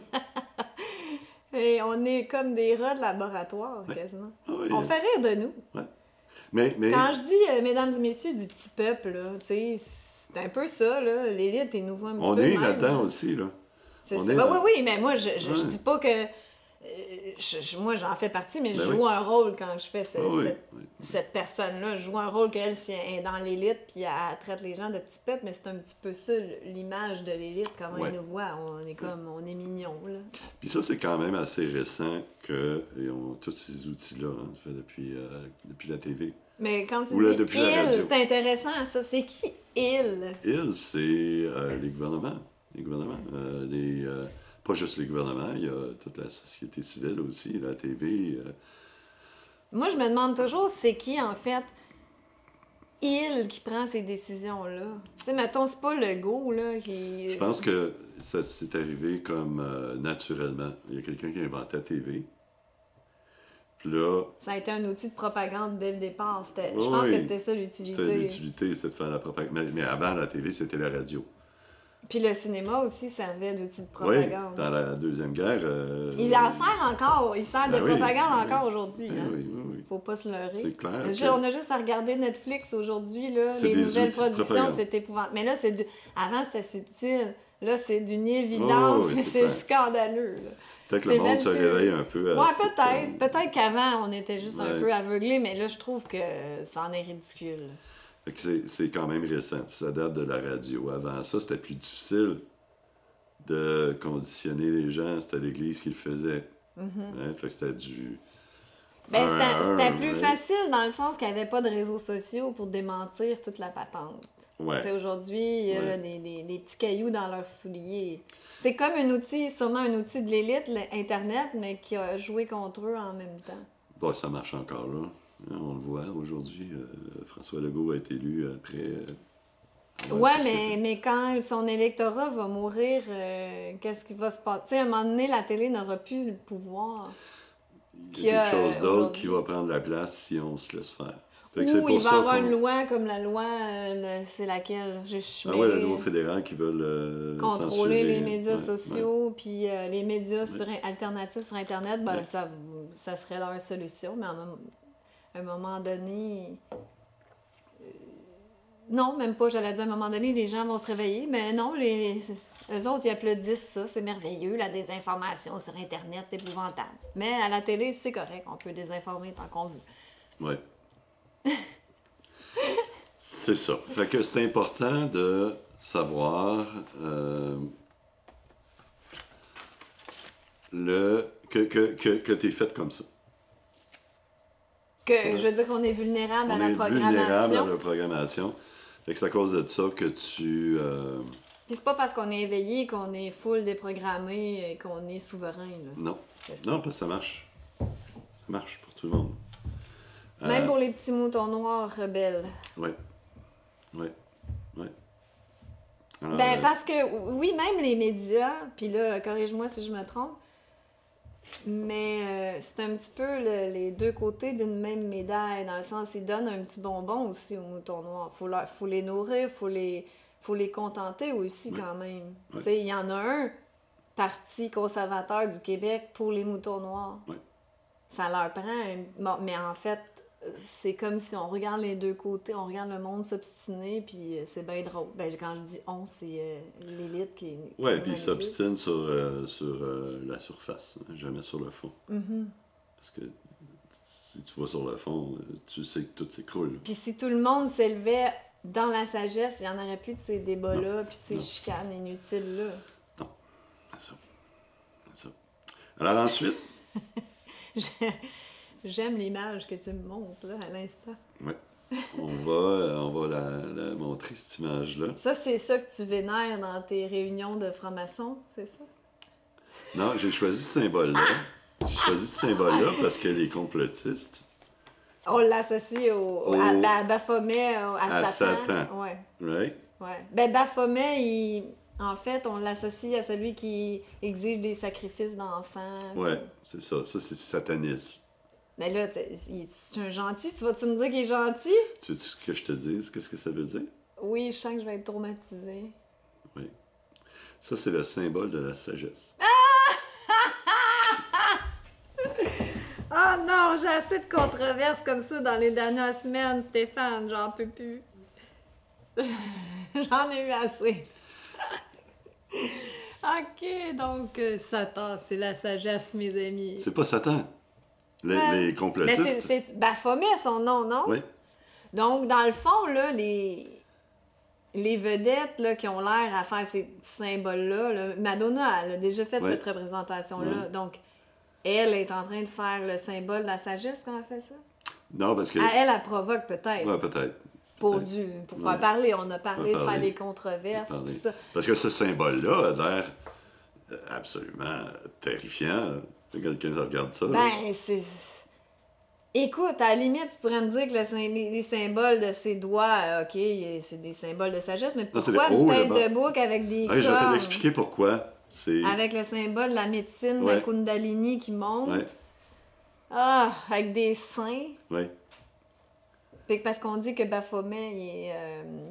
Et on est comme des rats de laboratoire, quasiment. Ah oui, On fait rire de nous. Ouais. Mais Quand je dis, mesdames et messieurs, du petit peuple, là, tu sais, c'est un peu ça, là. L'élite, ils nous voient un petit on peu est de même, là-dedans là. aussi, là. C'est On ça. est Ben dans- oui, mais moi, je Ouais. dis pas que... moi, j'en fais partie, mais je Ben joue oui. un rôle quand je fais Ah oui, oui. cette personne-là. Je joue un rôle qu'elle, si elle est dans l'élite, puis elle traite les gens de petits peuples, mais c'est un petit peu ça, l'image de l'élite, comment Ouais. ils nous voient. On est comme, on est mignons, là. Puis ça, c'est quand même assez récent que tous ces outils-là, hein, ça fait depuis la TV. Mais quand tu Ou là, dis depuis la il, radio. c'est intéressant, ça. C'est qui, il? C'est les gouvernements. Les gouvernements. Pas juste les gouvernements, il y a toute la société civile aussi, la TV. Moi, je me demande toujours, c'est qui, en fait, il qui prend ces décisions-là? Tu sais, mettons, c'est pas Legault, là, qui... Je pense que ça s'est arrivé comme naturellement. Il y a quelqu'un qui a inventé la TV. Puis là, Ça a été un outil de propagande dès le départ. Je Oui, pense que oui. c'était ça, l'utilité. c'était l'utilité, c'était de faire la propagande. Mais avant la TV, c'était la radio. Puis le cinéma aussi servait d'outil de Oui, propagande. dans la Deuxième Guerre... Il en sert encore. Il sert Ben de oui, propagande ben encore oui. aujourd'hui. Ben Hein? oui, oui, oui. Faut pas se leurrer. C'est clair Je veux que- dire, on a juste à regarder Netflix aujourd'hui, là, C'est les des nouvelles outils de productions, propagande. c'est épouvantable. Mais là, avant, c'était subtil. Là, c'est d'une évidence, oui, mais c'est c'est clair. scandaleux. Là. Peut-être que C'est le monde même se plus- réveille un peu. Ouais, peut-être. Peut-être qu'avant, on était juste un Ouais. peu aveuglés, mais là, je trouve que ça en est ridicule. Fait que c'est quand même récent. Ça date de la radio. Avant ça, c'était plus difficile de conditionner les gens. C'était l'Église qui le faisait. Hein, fait que c'était du... Ben, un à c'était un, plus ouais. facile dans le sens qu'il n'y avait pas de réseaux sociaux pour démentir toute la patente. Ouais. Tu sais, aujourd'hui, il y a là, Ouais. des petits cailloux dans leurs souliers. C'est comme un outil, sûrement un outil de l'élite, Internet, mais qui a joué contre eux en même temps. Bon, ça marche encore là. Hein, on le voit aujourd'hui. François Legault a été élu après... Ouais, tout ce qu'il a fait. mais quand son électorat va mourir, qu'est-ce qui va se passer? Tu sais, à un moment donné, la télé n'aura plus le pouvoir. Il y a quelque chose d'autre qui va prendre la place si on se laisse faire. Fait que c'est Ou pour il va y ça avoir qu'on- une loi comme la loi, c'est laquelle? Je suis Ah ouais, la mêlée. loi fédérale qui veulent Contrôler les censurer. médias Ouais, sociaux, puis les médias Ouais. alternatifs sur Internet, ben, Ouais. ça serait leur solution, mais à un moment donné... Non, même pas, j'allais dire à un moment donné, les gens vont se réveiller, mais non, eux autres, ils applaudissent ça, c'est merveilleux, la désinformation sur Internet, c'est épouvantable. Mais à la télé, c'est correct, on peut désinformer tant qu'on veut. Ouais. C'est ça. Fait que c'est important de savoir que tu es fait comme ça. Je veux dire qu'on est vulnérable On à la est vulnérable à programmation. la programmation. Fait que c'est à cause de ça que tu... Puis c'est pas parce qu'on est éveillé qu'on est full déprogrammé et qu'on est souverain. Là. Non. C'est ça. Non, parce que ça marche. Ça marche pour tout le monde. Même pour les petits moutons noirs rebelles. Oui. Oui. Oui. Alors, Ben, parce que, oui, même les médias, puis là, corrige-moi si je me trompe, mais c'est un petit peu les deux côtés d'une même médaille, dans le sens, ils donnent un petit bonbon aussi aux moutons noirs. Faut les nourrir, faut les contenter aussi Oui. quand même. Oui. Tu sais, il y en a un parti conservateur du Québec pour les moutons noirs. Oui. Ça leur prend bon, mais en fait, c'est comme si on regarde les deux côtés, on regarde le monde s'obstiner, puis c'est bien drôle. Ben, quand je dis on, c'est l'élite qui Oui, nous puis ils manipule. s'obstinent sur la surface, hein, jamais sur le fond. Mm-hmm. Parce que si tu vas sur le fond, tu sais que tout s'écroule. Puis si tout le monde s'élevait dans la sagesse, il n'y en aurait plus de ces débats-là, Non. puis de ces Non. chicanes inutiles-là. Non, c'est ça. C'est ça. Alors ensuite, J'aime l'image que tu me montres là, à l'instant. ouais, on va la montrer, cette image-là. Ça, c'est ça que tu vénères dans tes réunions de francs-maçons, c'est ça? Non, j'ai choisi ce symbole-là. J'ai choisi ce symbole-là parce que les complotistes, On l'associe à Baphomet, à Satan. Satan. Ouais, right? ouais. Ben, Baphomet, en fait, on l'associe à celui qui exige des sacrifices d'enfants. Ouais, c'est ça. Ça, c'est satanisme. Mais là, c'est un gentil. Tu vas-tu me dire qu'il est gentil? Tu veux que je te dise qu'est-ce que ça veut dire? Oui, je sens que je vais être traumatisée. Oui. Ça, c'est le symbole de la sagesse. Oh non, j'ai assez de controverses comme ça dans les dernières semaines, Stéphane. J'en peux plus. J'en ai eu assez. OK, donc Satan, c'est la sagesse, mes amis. C'est pas Satan. Les Mais complotistes. c'est Baphomet, son nom, non? Oui. Donc, dans le fond, là, les vedettes là, qui ont l'air à faire ces petits symboles-là, là, Madonna, elle a déjà fait Ouais. cette représentation-là. Ouais. Donc, elle est en train de faire le symbole de la sagesse quand elle fait ça? Non, parce que. Ah, elle provoque peut-être. Ouais, peut-être. Pour Peut-être. pour Ouais. faire parler. On a parlé de parler. faire des controverses, Parler. tout ça. Parce que ce symbole-là a l'air absolument terrifiant. Quelqu'un qui regarde ça. là. Ben, c'est... Écoute, à la limite, tu pourrais me dire que les symboles de ses doigts, OK, c'est des symboles de sagesse, mais Non, c'est pourquoi le haut, une tête là-bas. de bouc avec des Hey, je vais te cornes? l'expliquer pourquoi. C'est. Avec le symbole de la médecine, de Ouais. la Kundalini qui monte. Ouais. Ah, avec des seins. Ouais. Fait que parce qu'on dit que Baphomet, il est,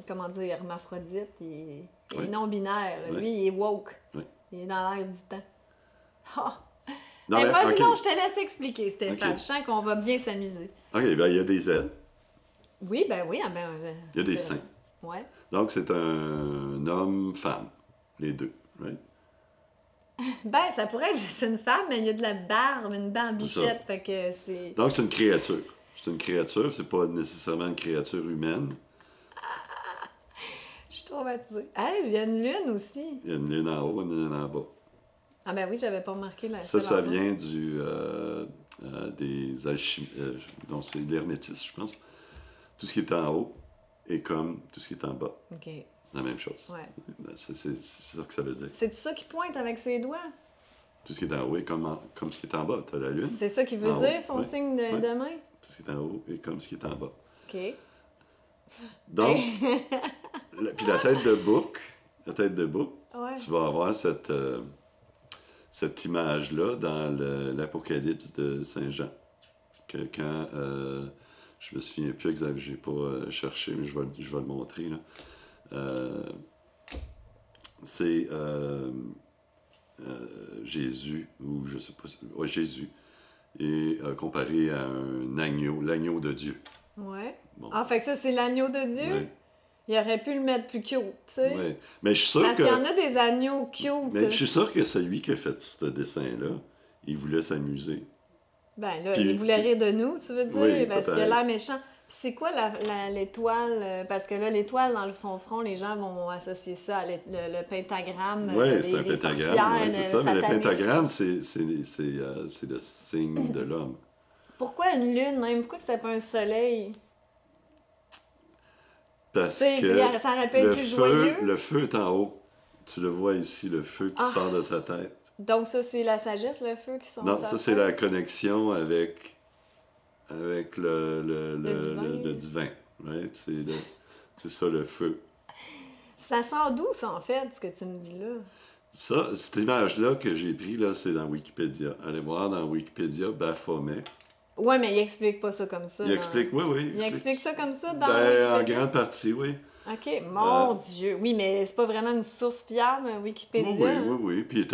comment dire, hermaphrodite, il est Ouais. non-binaire. là. Ouais. Lui, il est woke. Ouais. Il est dans l'air du temps. Ah! Non, Eh, mais, vas-y ok. donc, je te laisse expliquer, Stéphane. Ok. Je sens qu'on va bien s'amuser. OK, ben, il y a des ailes. Oui, ben oui. Ah, ben, Il y a des c'est- seins. Ouais. Donc, c'est un homme-femme. Les deux. Right? Ben, ça pourrait être juste une femme, mais il y a de la barbe, une barbichette, C'est ça. fait que c'est... Donc, c'est une créature. C'est une créature, c'est pas nécessairement une créature humaine. Je suis traumatisée. Hey, il y a une lune aussi. Il y a une lune en haut, une lune en bas. Ah ben oui, j'avais pas remarqué la Ça seule en bas. vient des alchimistes. Donc, c'est l'hermétisme, je pense. Tout ce qui est en haut est comme tout ce qui est en bas. OK. La même chose. Ouais. C'est ça que ça veut dire. C'est ça qui pointe avec ses doigts? Tout ce qui est en haut est comme ce qui est en bas. Tu as la lune. C'est ça qui veut En haut, dire, son ouais. signe Ouais. de main? Tout ce qui est en haut est comme ce qui est en bas. OK. Donc, puis la tête de bouc, Ouais. tu vas avoir cette image-là dans l'Apocalypse de Saint Jean. Que quand Je me souviens plus exactement, j'ai pas cherché, mais je vais le montrer. Là. C'est Jésus, ou je sais pas, ouais, Jésus, et comparé à un agneau, l'agneau de Dieu. Ouais. Bon. Ah, fait que ça, c'est l'agneau de Dieu? Ouais. Il aurait pu le mettre plus cute, tu sais. Ouais. Mais je suis sûr Parce que. qu'il y en a des agneaux cute. Mais je suis sûr que celui qui a fait ce dessin-là, il voulait s'amuser. Ben là, Puis- il voulait rire de nous, tu veux dire, Oui, parce qu'il a peut-être. l'air méchant. Puis c'est quoi l'étoile? Parce que là, l'étoile dans son front, les gens vont associer ça à le pentagramme. Oui, c'est un des pentagramme, sorcières, ouais, c'est ça. Mais le satanistes. pentagramme, c'est le signe de l'homme. Pourquoi une lune, même? Pourquoi c'est pas un soleil? Parce Tu sais, que ça aurait pu être plus joyeux. le feu est en haut. Tu le vois ici, le feu qui Ah. sort de sa tête. Donc ça, c'est la sagesse, le feu qui sort Non, de sa ça, c'est tête? la connexion avec divin. le divin. Right? C'est ça, le feu. Ça sort d'où, ça, en fait, ce que tu me dis là? Ça, cette image-là que j'ai prise, là, c'est dans Wikipédia. Allez voir dans Wikipédia, Baphomet. Ouais, mais il explique pas ça comme ça. Il là. explique, oui. Il explique ça comme ça dans Ben, en Wikipédia? grande partie, oui. OK, mon Dieu. Oui, mais c'est pas vraiment une source fiable, Wikipédia. hein? Oui. Puis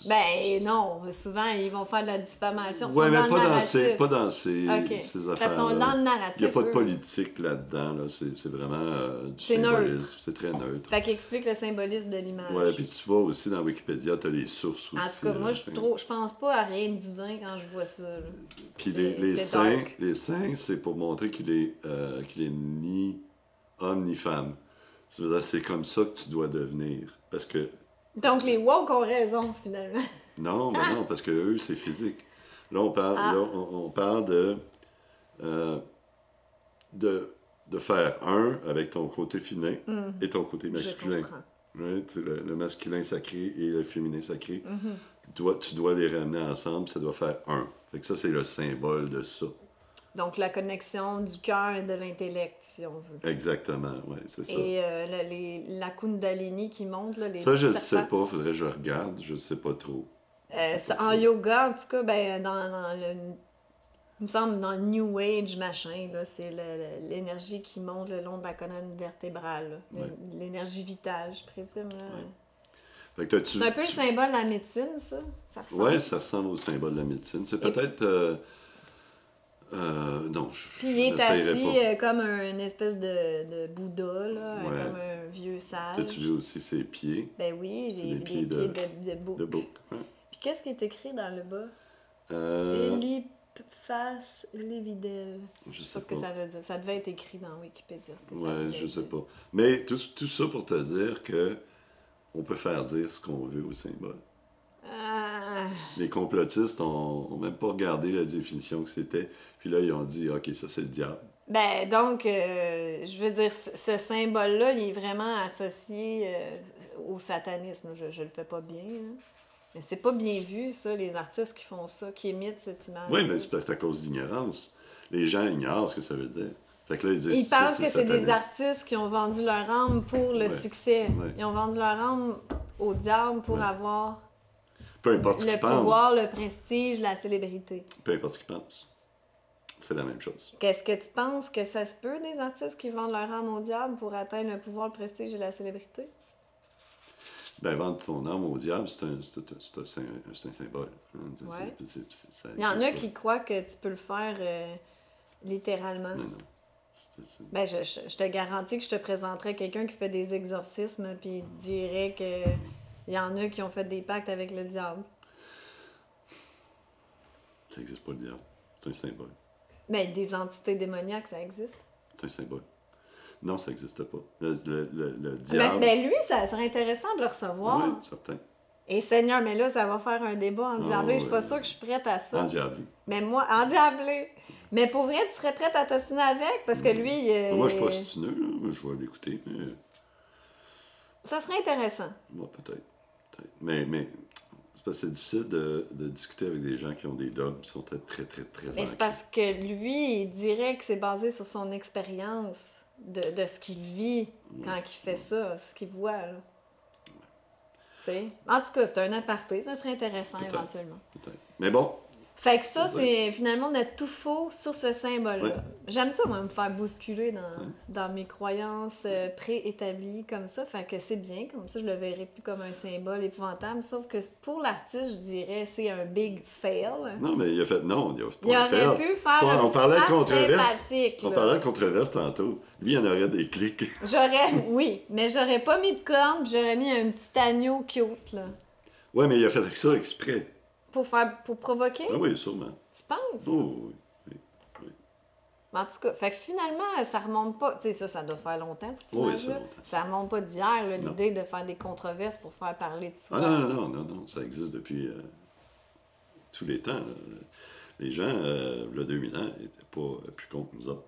Ben non, souvent, ils vont faire de la diffamation. Ils ouais, sont mais dans le narratif. pas dans ces OK. ces Parce affaires. qu'ils sont dans le narratif, Il n'y a pas de eux. politique là-dedans. Là. C'est vraiment du C'est symbolisme. neutre. C'est très neutre. Fait qu'il explique le symbolisme de l'image. Ouais, puis tu vois aussi dans Wikipédia, tu as les sources aussi. En tout cas, moi, là. je pense pas à rien de divin quand je vois ça. là. Puis C'est- les c'est saints, dark. c'est pour montrer qu'il est ni homme ni femme. Ça veut dire, c'est comme ça que tu dois devenir. Parce que, Donc, les woke ont raison, finalement. non, mais non, parce que eux, c'est physique. Là, on parle, on parle de faire un avec ton côté féminin et ton côté masculin. comprends. Right? Le masculin sacré et le féminin sacré. Tu dois les ramener ensemble, ça doit faire un. Fait que ça, c'est le symbole de ça. Donc, la connexion du cœur et de l'intellect, si on veut. Exactement, oui, c'est ça. Et la Kundalini qui monte, là, les Ça, je ne petits sais serpents. pas, faudrait que je regarde, je ne sais pas trop. En yoga, en tout cas, ben, il me semble dans le New Age, machin, là, c'est l'énergie qui monte le long de la colonne vertébrale. Là. Ouais. L'énergie vitale, je présume. Là. Fait que t'as-tu- C'est un peu le tu- symbole de la médecine, ça? Ça ressemble. Ouais, ça ressemble au symbole de la médecine. C'est peut-être... non, Puis il est n'essayerai assis pas. comme une espèce de Bouddha, là, Ouais. comme un vieux sage. T'as-tu vu aussi ses pieds Ben oui, C'est j'ai des des pieds pieds de bouc. de bouc? Ouais. Puis qu'est-ce qui est écrit dans le bas? Euh, Eliphas Lévidel. je Je sais sais pas ce que pas. ça veut dire. Ça devait être écrit dans Wikipédia. Ce que ça Ouais, voulait je sais dire. pas. Mais tout ça pour te dire que on peut faire dire ce qu'on veut au symbole. Ah, Les complotistes ont même pas regardé la définition que c'était. Puis là, ils ont dit, OK, ça, c'est le diable. ben donc, je veux dire, ce symbole-là, il est vraiment associé au satanisme. Je le fais pas bien, là. Mais c'est pas bien vu, ça, les artistes qui font ça, qui émettent cette image. Oui, mais c'est parce que c'est à cause d'ignorance. Les gens ignorent ce que ça veut dire. Fait que là, ils disent, Ils pensent que c'est des sataniste. artistes qui ont vendu leur âme pour le Ouais. succès. Ouais. Ils ont vendu leur âme au diable pour Ouais. avoir Peu importe ce le qu'ils pouvoir, pensent. le prestige, la célébrité. Peu importe ce qu'ils pensent. C'est la même chose. Qu'est-ce que tu penses que ça se peut des artistes qui vendent leur âme au diable pour atteindre le pouvoir, le prestige et la célébrité? Ben, vendre ton âme au diable, c'est un symbole. Hein. Ouais. Ça Il y en a existe qui croient que tu peux le faire littéralement. pas. Non, non. Ben, je te garantis que je te présenterais quelqu'un qui fait des exorcismes puis il te dirait que il y en a qui ont fait des pactes avec le diable. Ça n'existe pas, le diable. C'est un symbole. Ben, des entités démoniaques, ça existe. C'est un symbole. Non, ça n'existe pas. Le Ben, diable... ben, lui, ça serait intéressant de le recevoir. Oui, certain. Et Seigneur, mais là, ça va faire un débat en diablé. Je suis pas ouais. sûre que je suis prête à ça. En diable. Mais moi, en diablé. Mais pour vrai, tu serais prête à t'ostiner avec? Parce que lui, Moi, je suis pas stineux, là. Moi, je vais l'écouter. Mais... ça serait intéressant. Moi, peut-être. Mais c'est parce que c'est difficile de discuter avec des gens qui ont des dogmes qui sont très, très, très Mais ancrés. c'est parce que lui, il dirait que c'est basé sur son expérience de ce qu'il vit quand il fait ça, ce qu'il voit. Là. Tu sais? En tout cas, c'est un aparté. Ça serait intéressant Peut-être. éventuellement. Peut-être. Mais bon, Fait que ça, c'est finalement on a tout faux sur ce symbole-là. Ouais. J'aime ça, moi, me faire bousculer dans mes croyances préétablies comme ça. Fait que c'est bien, comme ça, je le verrai plus comme un symbole épouvantable. Sauf que pour l'artiste, je dirais c'est un big fail. Non, mais il a fait non, il a pas Il aurait pu faire un on petit parlait de face controverse. sympathique, On là. parlait de controverse tantôt. Lui, il en aurait des clics. Oui, mais j'aurais pas mis de cornes, puis j'aurais mis un petit agneau cute, là. Ouais, mais il a fait ça exprès. Pour provoquer, Ah oui, sûrement. tu penses? Oh, oui. En tout cas, fait que finalement, ça remonte pas. Tu sais, ça doit faire longtemps, cette Oui, image-là. ça remonte. Ça remonte pas d'hier, là, Non. l'idée de faire des controverses pour faire parler de soi. Ah non, ça existe depuis tous les temps. Là. Les gens, il y a 2000 ans, n'étaient pas plus cons que nous autres.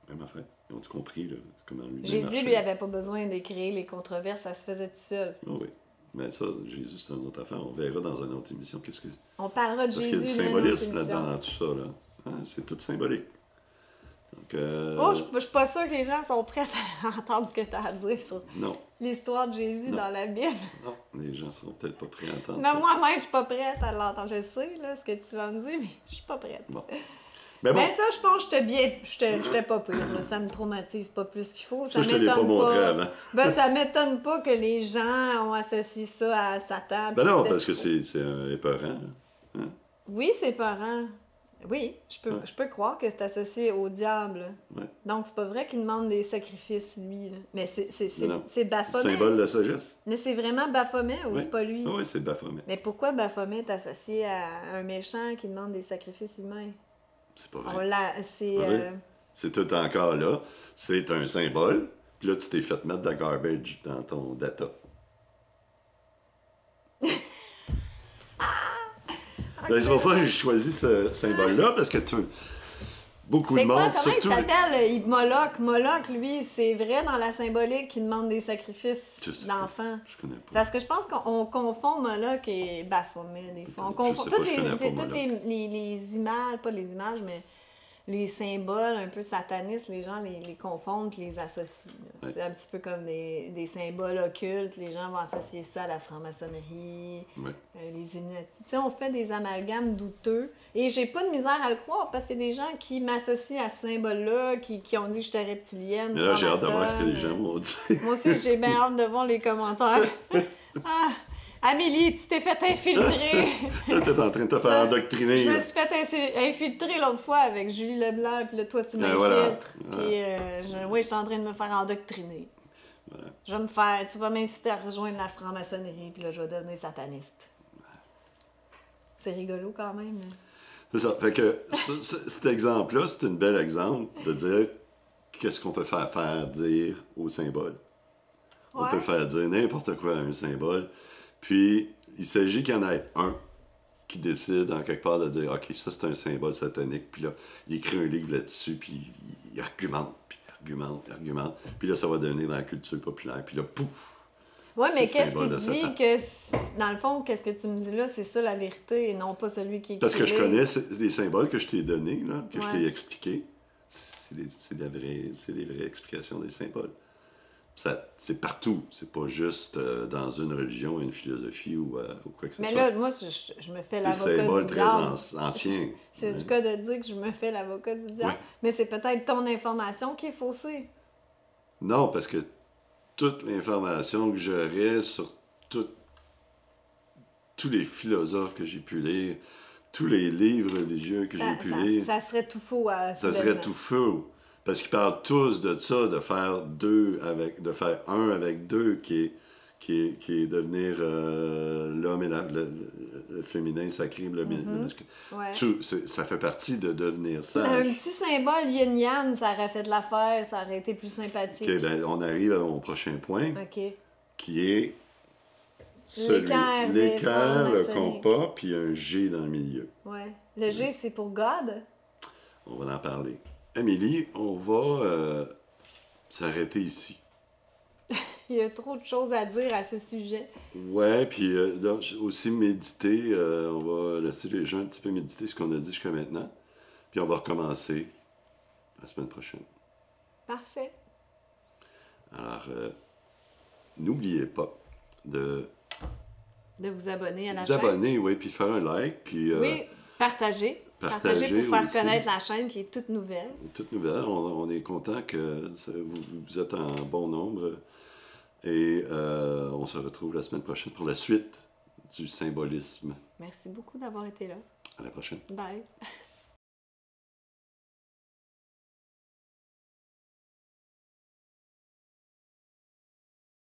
Même affaire. Ils ont tout compris, là, comment lui Jésus, lui, avait pas besoin de créer les controverses, ça se faisait tout seul. Oh, oui. Mais ça, Jésus, c'est une autre affaire. On verra dans une autre émission. Qu'est-ce que... On parlera de Parce qu'il y a Jésus. du là, dans notre symbolisme émission. là-dedans, dans tout ça. Là. Hein, c'est tout symbolique. Donc, Oh, je suis pas sûre que les gens sont prêts à entendre ce que tu as à dire sur non, l'histoire de Jésus Non. dans la Bible. non, les gens seront peut-être pas prêts à entendre Mais ça. moi-même, je suis pas prête à l'entendre. Je sais là, ce que tu vas me dire, mais je suis pas prête. Bon. Mais bon, Ben ça, je pense que j'étais pas pire. Là. Ça me traumatise pas plus qu'il faut. Ça, je te l'ai pas m'étonne montré avant. Ben, ça m'étonne pas que les gens ont associé ça à Satan. ben puis non, c'était parce que faux. c'est un épeurant. Là. Oui, c'est parents. Oui, je peux croire que c'est associé au diable. Ouais. Donc, c'est pas vrai qu'il demande des sacrifices, lui. Là. Mais Non. c'est Baphomet. Symbole de la sagesse. Mais c'est vraiment Baphomet ou Oui. c'est pas lui? Oui, c'est Baphomet. Mais pourquoi Baphomet est associé à un méchant qui demande des sacrifices humains? C'est pas On vrai. c'est... Pas vrai. C'est tout encore là. C'est un symbole. Puis là, tu t'es fait mettre de la garbage dans ton data. Ben, c'est pour ça que j'ai choisi ce symbole-là, parce que beaucoup de C'est quoi? monde, Comment surtout... il s'appelle? Moloch. Moloch, lui, c'est vrai dans la symbolique qu'il demande des sacrifices Je sais pas. d'enfants. Je connais pas. Parce que je pense qu'on confond Moloch et Baphomet des fois. On confond sais pas, toutes, je connais pas toutes Moloch. les images, pas les images, mais les symboles un peu satanistes, les gens les confondent et les associent. Là. Ouais. C'est un petit peu comme des symboles occultes. Les gens vont associer ça à la franc-maçonnerie, Ouais. les Illuminati. Tu sais, on fait des amalgames douteux. Et j'ai pas de misère à le croire parce qu'il y a des gens qui m'associent à ce symbole-là, qui ont dit que j'étais reptilienne. Mais là, j'ai hâte de voir ce que les franc-maçonne. gens vont dire. Moi aussi, j'ai bien hâte de voir les commentaires. Ah, Amélie, tu t'es fait infiltrer. Là, t'es en train de te faire endoctriner. Je me là. suis fait infiltrer l'autre fois avec Julie Leblanc, puis là, toi, tu m'infiltres. voilà. Puis, oui, je suis en train de me faire endoctriner. Voilà. Je vais tu vas m'inciter à rejoindre la franc-maçonnerie, puis là, je vais devenir sataniste. C'est rigolo quand même. Là. C'est ça. Fait que cet exemple-là, c'est un bel exemple de dire qu'est-ce qu'on peut faire dire au symbole. On Ouais. peut faire dire n'importe quoi à un symbole. Puis, il s'agit qu'il y en ait un qui décide en quelque part de dire « OK, ça, c'est un symbole satanique. » Puis là, il écrit un livre là-dessus, puis il argumente, puis il argumente. Puis là, ça va devenir dans la culture populaire. Puis là, pouf! Oui, mais C'est qu'est-ce symbole qui de dit Satan. que, dans le fond, qu'est-ce que tu me dis là, c'est ça la vérité et non pas celui qui est Parce que je écrit. connais les symboles que je t'ai donnés, là, que je Ouais. t'ai expliqués. C'est les vraies explications des symboles. C'est partout. C'est pas juste dans une religion, une philosophie ou quoi que ce Mais soit. là, moi, je me fais Des l'avocat symboles du très diable. anciens. C'est Ouais. le cas de dire que je me fais l'avocat du diable. Ouais. Mais c'est peut-être ton information qui est faussée. Non, parce que toute l'information que j'aurais sur tous les philosophes que j'ai pu lire, tous les livres religieux que j'ai pu lire, Ça serait tout faux à ça serait tout faux. Parce qu'ils parlent tous de ça, de faire un avec deux, qui est devenir l'homme et le féminin sacré, le masculin. Ouais. Ça fait partie de devenir Un sage. petit symbole yin-yang, ça aurait fait de l'affaire, ça aurait été plus sympathique. Ok, ben, on arrive au prochain point, OK. qui est L'équerre des l'équerre, le francs-maçonniques. compas, puis un G dans le milieu. Ouais. Le G, c'est pour God. On va en parler. Amélie, on va s'arrêter ici. Il y a trop de choses à dire à ce sujet. Ouais, puis là, aussi méditer, on va laisser les gens un petit peu méditer ce qu'on a dit jusqu'à maintenant, puis on va recommencer la semaine prochaine. Parfait. Alors, n'oubliez pas de De vous abonner à la vous chaîne. abonner, oui, puis faire un like, puis Oui, Partagez pour Partagez faire aussi. connaître la chaîne qui est toute nouvelle. Toute nouvelle. On est content que vous êtes en bon nombre. Et on se retrouve la semaine prochaine pour la suite du symbolisme. Merci beaucoup d'avoir été là. À la prochaine. Bye.